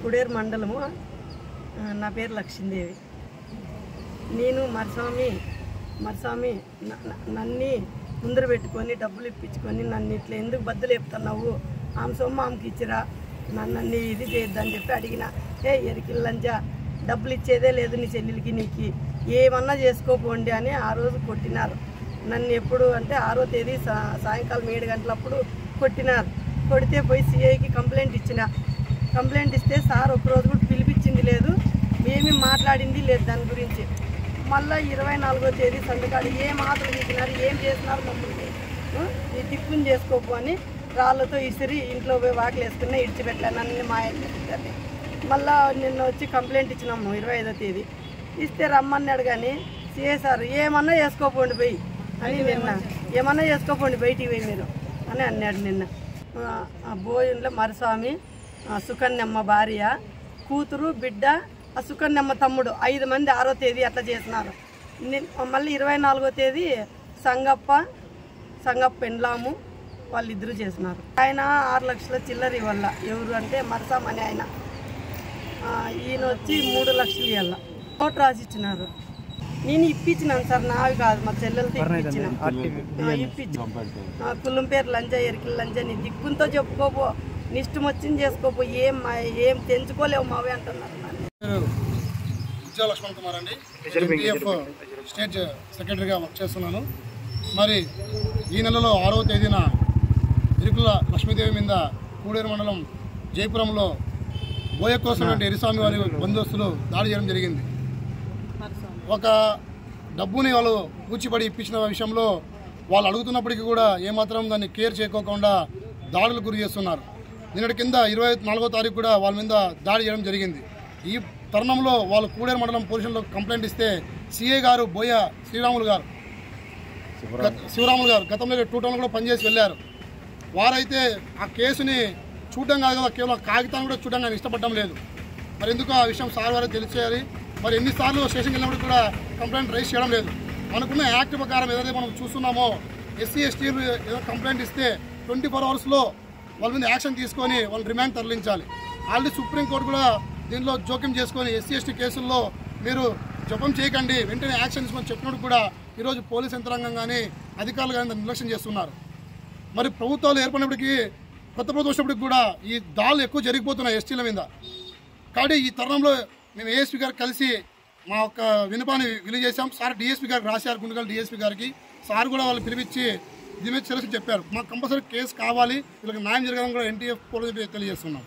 కుడేరు మండలము. నా పేరు లక్ష్మీదేవి. నేను మరస్వామి నన్ను ముందర పెట్టుకొని డబ్బులు ఇప్పించుకొని నన్ను ఇట్లా ఎందుకు బద్దలు చెప్తున్నావు, ఆమె సొమ్ము ఆమెకి ఇచ్చిరా, నన్ను ఇది చేయొద్దని చెప్పి అడిగిన. ఎరికిల్లంజా డబ్బులు ఇచ్చేదే లేదు నీ చెల్లెలకి, నీకు ఏమన్నా చేసుకోపోండి అని ఆ రోజు కొట్టినారు నన్ను. ఎప్పుడు అంటే 6వ తేదీ సాయంకాలం 7 గంటలప్పుడు కొట్టినారు. కొడితే పోయి సిఐకి కంప్లైంట్ ఇస్తే సార్ ఒకరోజు కూడా పిలిపించింది లేదు, ఏమీ మాట్లాడింది లేదు దాని గురించి. మళ్ళీ 24వ తేదీ సంతకాడు ఏం ఆటలు తీసినారు, ఏం చేసినారు, మమ్మల్ని ఈ టిప్పుని చేసుకోపు అని రాళ్ళతో ఇసిరి ఇంట్లో పోయి వాకిలు వేసుకున్నా ఇడిచిపెట్టాను అన్ని మా ఇంటిని. మళ్ళీ నిన్న వచ్చి కంప్లైంట్ ఇచ్చినాము 25వ తేదీ. ఇస్తే రమ్మన్నాడు కానీ సిఐ సార్ ఏమన్నా చేసుకోపోండి పోయి అని నిన్న, ఏమన్నా చేసుకోపోండి బయటికి పోయి మీరు అని అన్నాడు నిన్న. బోయిన్లో మరస్వామి, సుకన్యమ్మ భార్య, కూతురు, బిడ్డ, ఆ సుకన్యమ్మ తమ్ముడు 5 మంది 6వ తేదీ అట్లా చేసినారు. మళ్ళీ 24వ తేదీ సంగప్ప పెండ్లాము వాళ్ళిద్దరూ చేసినారు. ఆయన 6 లక్షల చిల్లర ఇవ్వాల. ఎవరు అంటే మరస్వామి అని ఆయన. ఈయన వచ్చి 3 లక్షలు ఇవ్వాల. నోట్ రాసి ఇచ్చినారు. నేను ఇప్పించినాను సార్, నావి కాదు, మా చెల్లెలతో ఇప్పించిన. కులం పేరు లంజా, ఎరికిల లంజా, నీ దిక్కుంతో చెప్పుకోపో, నీ ఇష్టం వచ్చింది చేసుకోపో, ఏం తెంచుకోలేవు మావే అంటున్నారు. లక్ష్మణ్ కుమార్ అండి, స్టేట్ సెక్రటరీగా వర్క్ చేస్తున్నాను. మరి ఈ నెలలో 6వ తేదీన ఇరుకుల లక్ష్మీదేవి మీద కూడేరు మండలం జయపురంలో బోయ కోసం ఎరిస్వామి వారి బందోస్తులు దాడి చేయడం జరిగింది. ఒక డబ్బుని వాళ్ళు కూచిపడి ఇప్పించిన విషయంలో వాళ్ళు అడుగుతున్నప్పటికీ కూడా ఏమాత్రం దాన్ని కేర్ చేయకోకుండా దాడులు గురి చేస్తున్నారు. నిన్నటి కింద 24వ తారీఖు కూడా వాళ్ళ మీద దాడి చేయడం జరిగింది. ఈ తరుణంలో వాళ్ళు కూడేరు మండలం పోలీసుల్లో కంప్లైంట్ ఇస్తే సిఐ గారు బోయ శివరాములు గారు గతంలో 2 టౌన్లో కూడా పనిచేసి వెళ్ళారు. వారైతే ఆ కేసుని చూడడం కాదు కదా, కేవలం కాగితాన్ని కూడా చూడడం నేను ఇష్టపడడం లేదు. మరి ఎందుకు ఆ విషయం సార్ వారే తెలిసేయాలి. మరి ఎన్నిసార్లు స్టేషన్కి వెళ్ళినప్పుడు కూడా కంప్లైంట్ రైజ్ చేయడం లేదు. మనకున్న యాక్ట్ ప్రకారం ఏదైతే మనం చూస్తున్నామో ఎస్సీ ఎస్టీలు ఏదో కంప్లైంట్ ఇస్తే 24 అవర్స్లో వాళ్ళ మీద యాక్షన్ తీసుకొని వాళ్ళు రిమాండ్ తరలించాలి. ఆల్రెడీ సుప్రీంకోర్టు కూడా దీనిలో జోక్యం చేసుకొని ఎస్సీ ఎస్టీ కేసుల్లో మీరు జపం చేయకండి, వెంటనే యాక్షన్ తీసుకొని చెప్పినప్పుడు కూడా ఈరోజు పోలీస్ యంత్రాంగం కానీ అధికారులు కానీ నిర్లక్ష్యం చేస్తున్నారు. మరి ప్రభుత్వాలు ఏర్పడినప్పటికీ, కొత్త ప్రభుత్వం వచ్చినప్పటికి కూడా ఈ దాడులు ఎక్కువ జరిగిపోతున్నాయి ఎస్టీల మీద. కాబట్టి ఈ తరుణంలో మేము ఏఎస్పీ గారికి కలిసి మా యొక్క విన్నపాన్ని విలువ సార్ డిఎస్పీ గారికి రాశారు, గుండెగల్ డిఎస్పీ గారికి. సార్ కూడా వాళ్ళు పిలిపించి దీని మీద చర్యలు చెప్పారు. మాకు కంపల్సరీ కేసు కావాలి, వీళ్ళకి న్యాయం జరగాలని కూడా ఎన్టీఎఫ్ పోలీసు తెలియజేస్తున్నాం.